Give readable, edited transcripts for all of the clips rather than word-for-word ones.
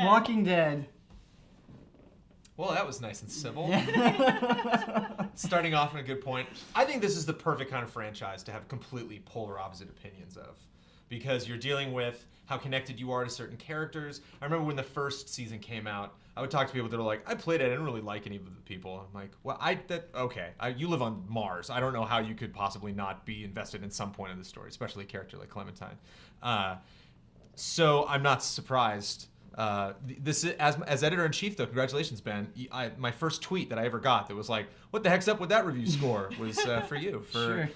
Walking Dead. Well, that was nice and civil. Starting off on a good point. I think this is the perfect kind of franchise to have completely polar opposite opinions of. Because you're dealing with how connected you are to certain characters. I remember when the first season came out, I would talk to people that are like, I played it, I didn't really like any of the people. I'm like, well, you live on Mars. I don't know how you could possibly not be invested in some point in the story, especially a character like Clementine. So I'm not surprised. This is, as editor-in-chief, though, congratulations, Ben. My first tweet that I ever got that was like, what the heck's up with that review score was for you. Sure.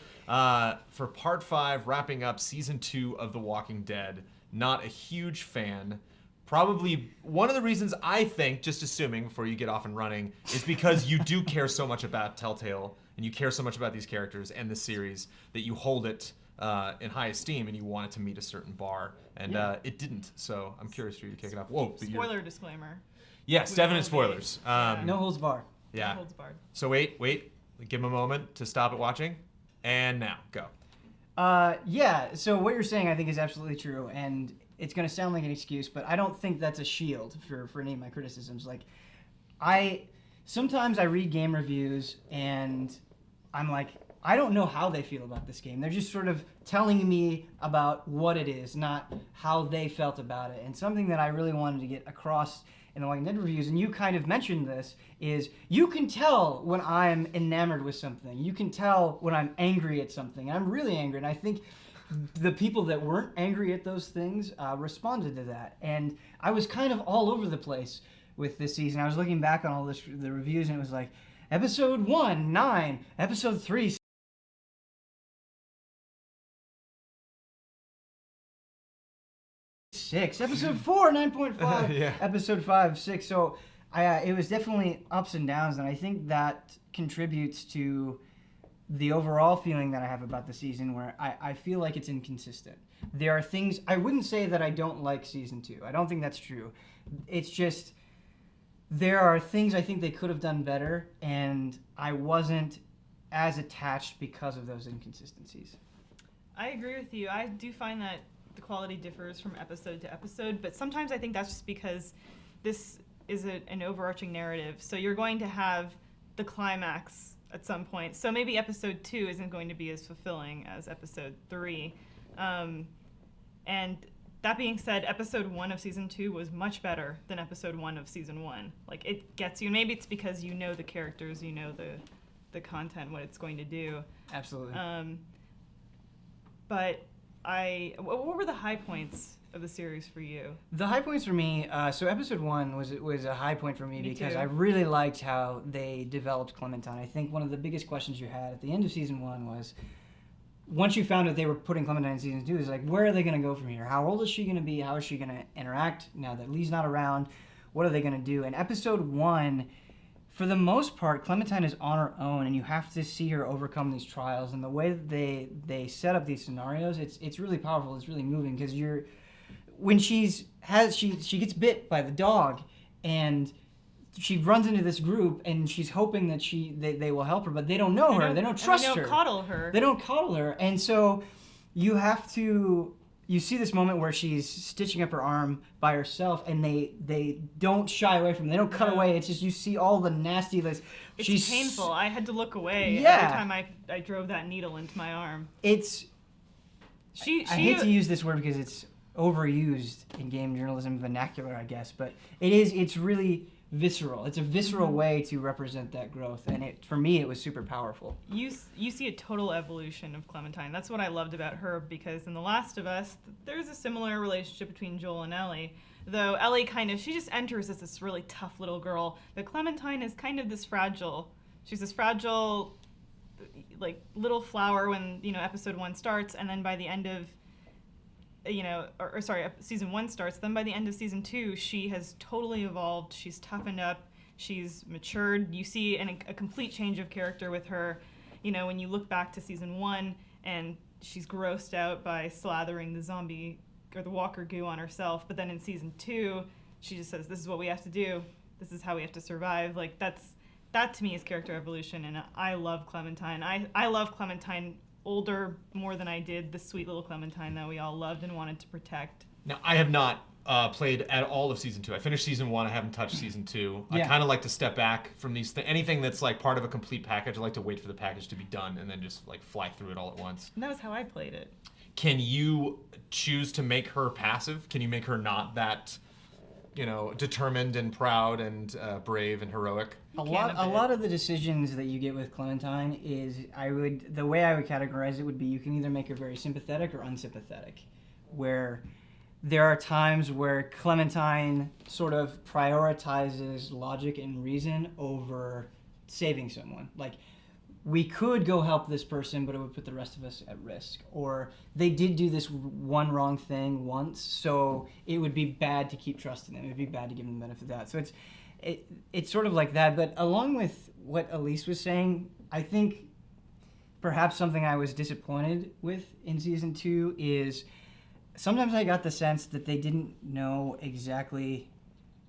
For part 5, wrapping up season 2 of The Walking Dead. Not a huge fan. Probably one of the reasons I think, just assuming before you get off and running, is because you do care so much about Telltale and you care so much about these characters and the series that you hold it in high esteem and you want it to meet a certain bar. And it didn't. So I'm curious for you to kick it off. Whoa. Spoiler disclaimer. Yes, definite spoilers. No holds barred. Yeah. No holds barred. So wait. Give them a moment to stop it watching. And now, go. So what you're saying I think is absolutely true, and it's going to sound like an excuse, but I don't think that's a shield for any of my criticisms. Like, sometimes I read game reviews, and I'm like, I don't know how they feel about this game. They're just sort of telling me about what it is, not how they felt about it. And something that I really wanted to get across in the Walking Dead reviews, and you kind of mentioned this, is you can tell when I'm enamored with something. You can tell when I'm angry at something. I'm really angry, and I think the people that weren't angry at those things responded to that. And I was kind of all over the place with this season. I was looking back on all the reviews, and it was like, episode 1, 9, episode 3, 6, episode 4, 9.5, Yeah. episode 5, 6. So it was definitely ups and downs, and I think that contributes to the overall feeling that I have about the season, where I feel like it's inconsistent. There are things, I wouldn't say that I don't like season 2. I don't think that's true. It's just, there are things I think they could have done better, and I wasn't as attached because of those inconsistencies. I agree with you. I do find that the quality differs from episode to episode, but sometimes I think that's just because this is an overarching narrative. So you're going to have the climax at some point. So maybe episode 2 isn't going to be as fulfilling as episode 3. And that being said, episode 1 of season 2 was much better than episode 1 of season 1. Like, it gets you. Maybe it's because you know the characters, you know the content, what it's going to do. Absolutely. But what were the high points of the series for you? The high points for me, so episode 1 was a high point for me because too. I really liked how they developed Clementine. I think one of the biggest questions you had at the end of season 1 was, once you found out they were putting Clementine in season 2, is like, where are they going to go from here? How old is she going to be? How is she going to interact now that Lee's not around? What are they going to do? In episode 1, for the most part, Clementine is on her own, and you have to see her overcome these trials. And the way that they set up these scenarios, it's really powerful. It's really moving because when she gets bit by the dog, and she runs into this group, and she's hoping that they will help her, but they don't know her. They don't trust her. They don't coddle her. They don't coddle her, and so you see this moment where she's stitching up her arm by herself, and they don't shy away from it. They don't cut away. It's just, you see all the nastiness. It's painful. I had to look away every time I drove that needle into my arm. I hate to use this word because it's overused in game journalism vernacular, I guess, but it's really visceral. It's a visceral way to represent that growth, and for me it was super powerful. You see a total evolution of Clementine. That's what I loved about her, because in The Last of Us there's a similar relationship between Joel and Ellie, though Ellie she just enters as this really tough little girl, but Clementine is kind of this fragile. She's this fragile, like, little flower when episode 1 starts, and then by the end of season 1 starts, then by the end of season 2, she has totally evolved. She's toughened up. She's matured. You see a complete change of character with her. When you look back to season 1, and she's grossed out by slathering the zombie or the walker goo on herself. But then in season 2, she just says, this is what we have to do. This is how we have to survive. Like, that to me is character evolution, and I love Clementine. I love Clementine older more than I did the sweet little Clementine that we all loved and wanted to protect. Now, I have not played at all of season 2. I finished season 1. I haven't touched season 2. I Yeah. kind of like to step back from these anything that's like part of a complete package. I like to wait for the package to be done and then just like fly through it all at once. And that was how I played it. Can you choose to make her passive? Can you make her not that, determined and proud and brave and heroic? A can lot, a a bit. lot of the decisions that you get with Clementine is the way I would categorize it would be you can either make her very sympathetic or unsympathetic, where there are times where Clementine sort of prioritizes logic and reason over saving someone. Like, we could go help this person, but it would put the rest of us at risk. Or they did do this one wrong thing once, so it would be bad to keep trusting them. It would be bad to give them the benefit of that. So it's sort of like that. But along with what Elise was saying, I think perhaps something I was disappointed with in season 2 is sometimes I got the sense that they didn't know exactly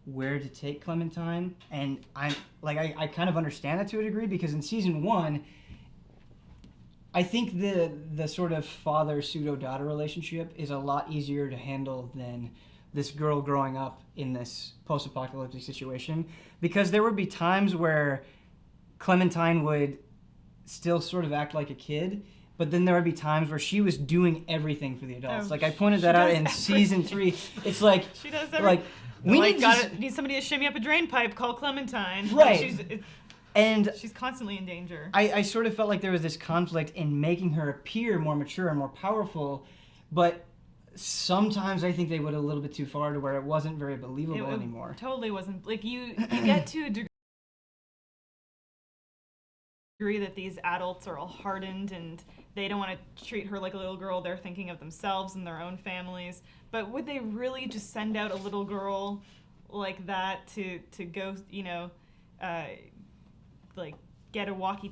where to take Clementine, and I kind of understand that to a degree, because in season 1 I think the sort of father pseudo daughter relationship is a lot easier to handle than this girl growing up in this post-apocalyptic situation, because there would be times where Clementine would still sort of act like a kid, but then there would be times where she was doing everything for the adults. Oh, Like I pointed she that out does in everything. season 3. It's like She does like we we need somebody to shimmy up a drain pipe. Call Clementine. Right. And She's constantly in danger. I sort of felt like there was this conflict in making her appear more mature and more powerful, but sometimes I think they went a little bit too far to where it wasn't very believable anymore. Totally wasn't like you get to a degree that these adults are all hardened and they don't want to treat her like a little girl. They're thinking of themselves and their own families. But would they really just send out a little girl like that to go, like get a walkie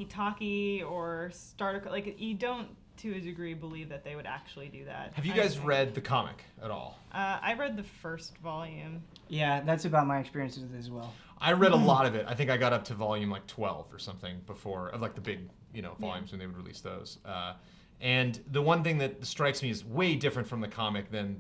talkie or start like you don't to a degree believe that they would actually do that. Have you I guys think. read the comic at all? I read the first volume. Yeah, that's about my experiences with it as well. I read a lot of it. I think I got up to volume like 12 or something before, of like the big, volumes when they would release those. And the one thing that strikes me as way different from the comic than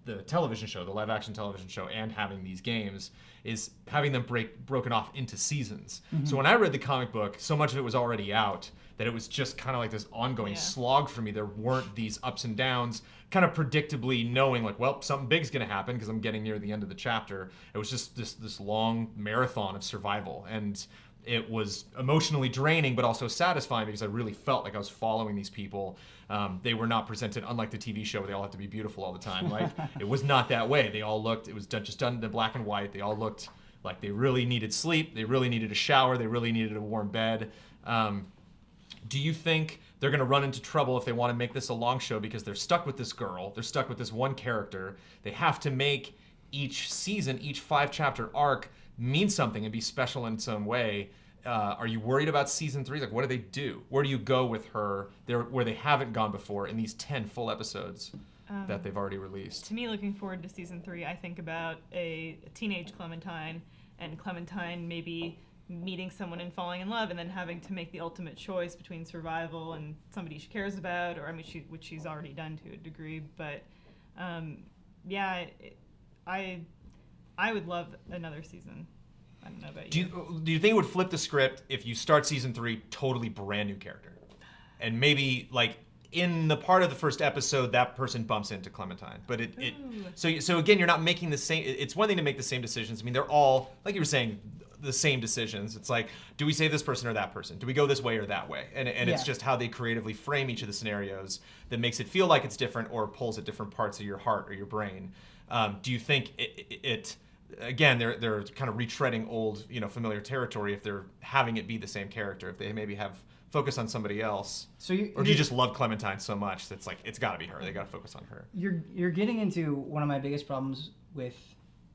the television show, the live action television show, and having these games is having them broken off into seasons. So when I read the comic book, so much of it was already out that it was just kind of like this ongoing slog for me. There weren't these ups and downs, kind of predictably knowing like, well, something big's going to happen because I'm getting near the end of the chapter. It was just this long marathon of survival, and it was emotionally draining but also satisfying because I really felt like I was following these people. They were not presented, unlike the TV show, where they all have to be beautiful all the time. Like, it was not that way. It was just done in black and white. They all looked like they really needed sleep. They really needed a shower. They really needed a warm bed. Do you think they're going to run into trouble if they want to make this a long show because they're stuck with this girl, they're stuck with this one character, they have to make each season, each 5-chapter arc mean something and be special in its own way? Are you worried about season 3? Like, what do they do? Where do you go with her there where they haven't gone before in these 10 full episodes that they've already released? To me, looking forward to season 3, I think about a teenage Clementine, and Clementine maybe meeting someone and falling in love, and then having to make the ultimate choice between survival and somebody she cares about, or which she's already done to a degree. But I would love another season. I don't know about you. Do you think it would flip the script if you start season 3 totally brand new character, and maybe like in the part of the first episode that person bumps into Clementine, but so again you're not making the same. It's one thing to make the same decisions. I mean, they're all, like you were saying, the same decisions. It's like, do we save this person or that person? Do we go this way or that way? And it's just how they creatively frame each of the scenarios that makes it feel like it's different or pulls at different parts of your heart or your brain. Do you think it again, they're kind of retreading old, familiar territory if they're having it be the same character, if they maybe have focus on somebody else? Or do you just love Clementine so much that's like, it's got to be her, they got to focus on her? You're getting into one of my biggest problems with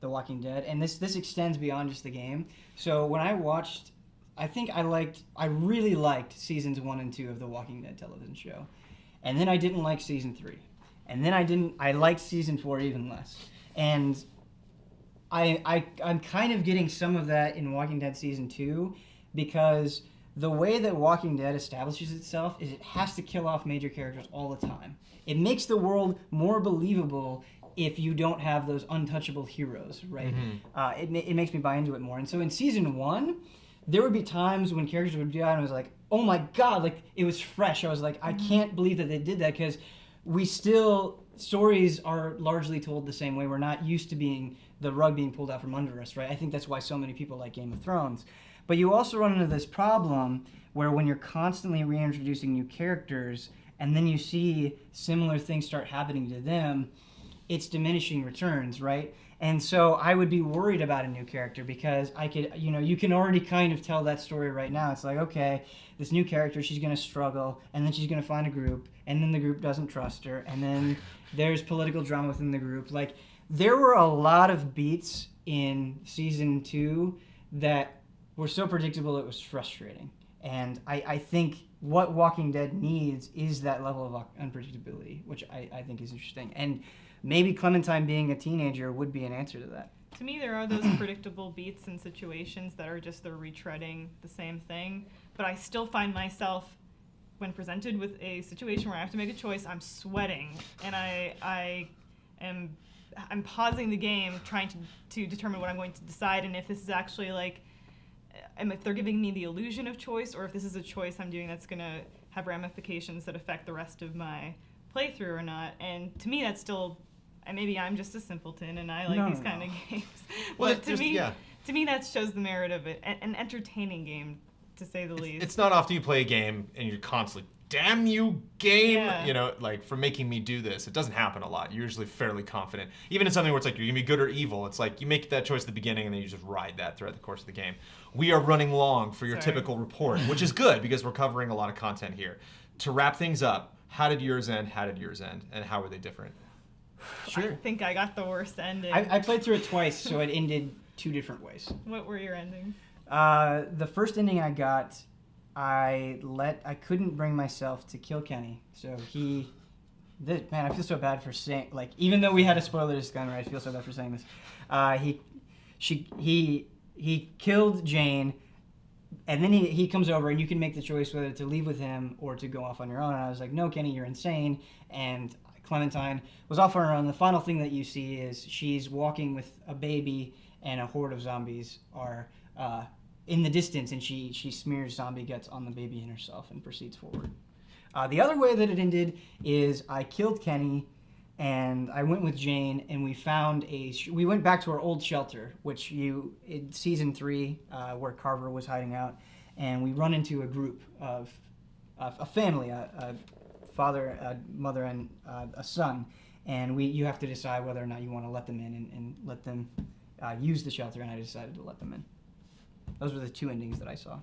The Walking Dead, and this extends beyond just the game. So when I watched, I really liked seasons 1 and 2 of The Walking Dead television show, and then I didn't like season 3, and then I liked season 4 even less, and I'm kind of getting some of that in Walking Dead season 2, because the way that Walking Dead establishes itself is it has to kill off major characters all the time. It makes the world more believable if you don't have those untouchable heroes, right? It makes me buy into it more. And so in season 1, there would be times when characters would die and I was like, oh my god, like it was fresh. I was like, I can't believe that they did that, because stories are largely told the same way. We're not used to the rug being pulled out from under us, right? I think that's why so many people like Game of Thrones. But you also run into this problem where when you're constantly reintroducing new characters and then you see similar things start happening to them, it's diminishing returns, right? And so I would be worried about a new character because you can already kind of tell that story right now. It's like, okay, this new character, she's going to struggle, and then she's going to find a group, and then the group doesn't trust her, and then there's political drama within the group. Like, there were a lot of beats in season 2 that were so predictable it was frustrating. And I think what Walking Dead needs is that level of unpredictability, which I think is interesting. And maybe Clementine being a teenager would be an answer to that. To me, there are those predictable beats and situations that are just they're retreading the same thing. But I still find myself, when presented with a situation where I have to make a choice, I'm sweating, and I'm pausing the game, trying to determine what I'm going to decide, and if this is actually like, if they're giving me the illusion of choice, or if this is a choice I'm doing that's going to have ramifications that affect the rest of my playthrough or not. And to me, that's still, and maybe I'm just a simpleton and I like these kind of games. Well, but to me, that shows the merit of it. An entertaining game, to say the least. It's not often you play a game and you're constantly, damn you, game, Yeah. like, for making me do this. It doesn't happen a lot. You're usually fairly confident. Even in something where it's like, you're going to be good or evil, it's like, you make that choice at the beginning and then you just ride that throughout the course of the game. We are running long for your Sorry. typical report, which is good because we're covering a lot of content here. To wrap things up, how did yours end? How did yours end? And how were they different? I think I got the worst ending. I played through it twice, so it ended 2 different ways. What were your endings? The first ending I got, I couldn't bring myself to kill Kenny. So man, I feel so bad for saying, like, even though we had a spoiler disclaimer, I feel so bad for saying this. He killed Jane, and then he comes over, and you can make the choice whether to leave with him or to go off on your own. And I was like, no, Kenny, you're insane. And Clementine was off on her own. The final thing that you see is she's walking with a baby, and a horde of zombies are in the distance, and she smears zombie guts on the baby and herself and proceeds forward. The other way that it ended is I killed Kenny, and I went with Jane, and we went back to our old shelter, which in season 3, where Carver was hiding out, and we run into a group of a family, a father, a mother, and a son, and you have to decide whether or not you want to let them in and let them use the shelter, and I decided to let them in. Those were the 2 endings that I saw.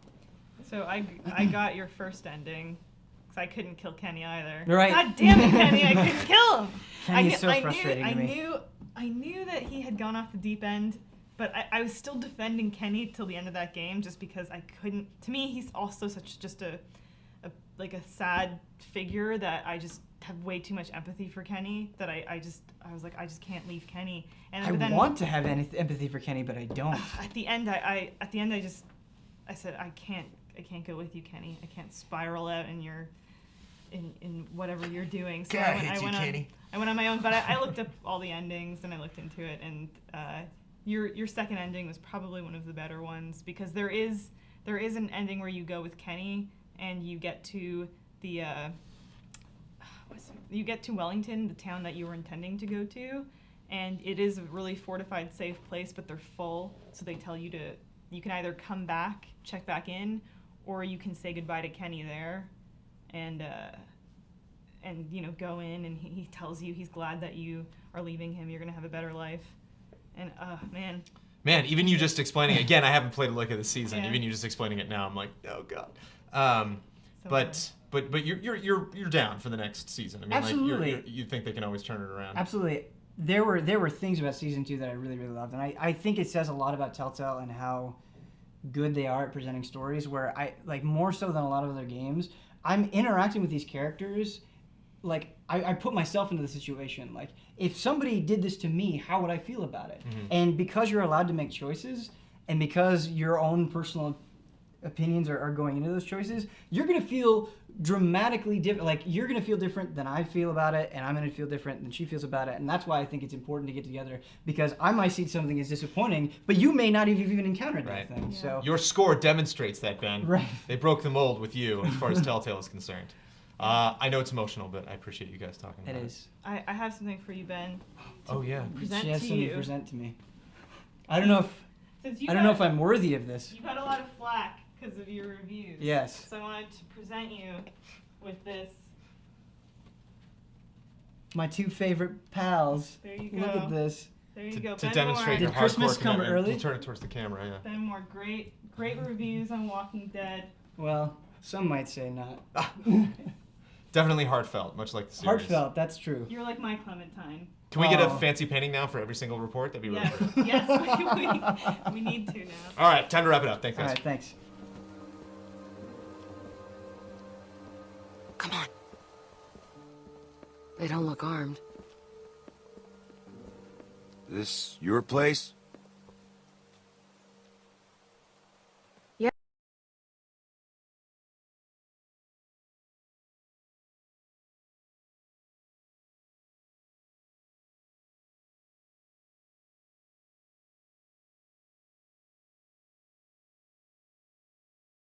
So I got your first ending, because I couldn't kill Kenny either. Right. God damn it, Kenny! I couldn't kill him. Kenny's so frustrating to me. I knew that he had gone off the deep end, but I was still defending Kenny till the end of that game, just because I couldn't. To me, he's also just a sad figure that I just have way too much empathy for Kenny. That I was like, I just can't leave Kenny. I want to have empathy for Kenny, but I don't. At the end, I said, I can't go with you, Kenny. I can't spiral out in whatever you're doing. So I went on my own, but I looked up all the endings and I looked into it, and your second ending was probably one of the better ones, because there is an ending where you go with Kenny and you get to Wellington, the town that you were intending to go to, and it is a really fortified, safe place, but they're full, so they tell you you can either come back, check back in, or you can say goodbye to Kenny there, and go in, and he tells you he's glad that you are leaving him, you're gonna have a better life, and Man, even you just explaining it, again, I haven't played a lick of the season. Yeah. Even you just explaining it now, I'm like, oh god. So But you're down for the next season. I mean, Absolutely. Like you think they can always turn it around. Absolutely. There were things about season 2 that I really, really loved, and I think it says a lot about Telltale and how good they are at presenting stories, where more so than a lot of other games, I'm interacting with these characters like I put myself into the situation. Like, if somebody did this to me, how would I feel about it? Mm-hmm. And because you're allowed to make choices, and because your own personal opinions are going into those choices, you're gonna feel dramatically different. Like you're gonna feel different than I feel about it, and I'm gonna feel different than she feels about it. And that's why I think it's important to get together, because I might see something as disappointing, but you may not have even encountered Right. that thing. Yeah. So Your score demonstrates that, Ben. Right. They broke the mold with you as far as Telltale is concerned. I know it's emotional, but I appreciate you guys talking it about is. I have something for you, Ben. Oh, yeah. Present She has to something you. to present to me. I don't know if Since you I don't know if I'm worthy of this. You got a lot of flack because of your reviews. Yes. So I wanted to present you with this. My two favorite pals. There you go. Look at this. There you go. To Ben demonstrate Moore. your Did Christmas hardcore come commitment. early? We'll turn it towards the camera, yeah. Ben Moore, great reviews on Walking Dead. Well, some might say not. Definitely heartfelt, much like the series. Heartfelt, that's true. You're like my Clementine. Can we get a Oh. fancy painting now for every single report? That'd be really Yes, great. yes, we need to now. All right, time to wrap it up. Thanks, All guys. right, thanks. Come on. They don't look armed. This your place?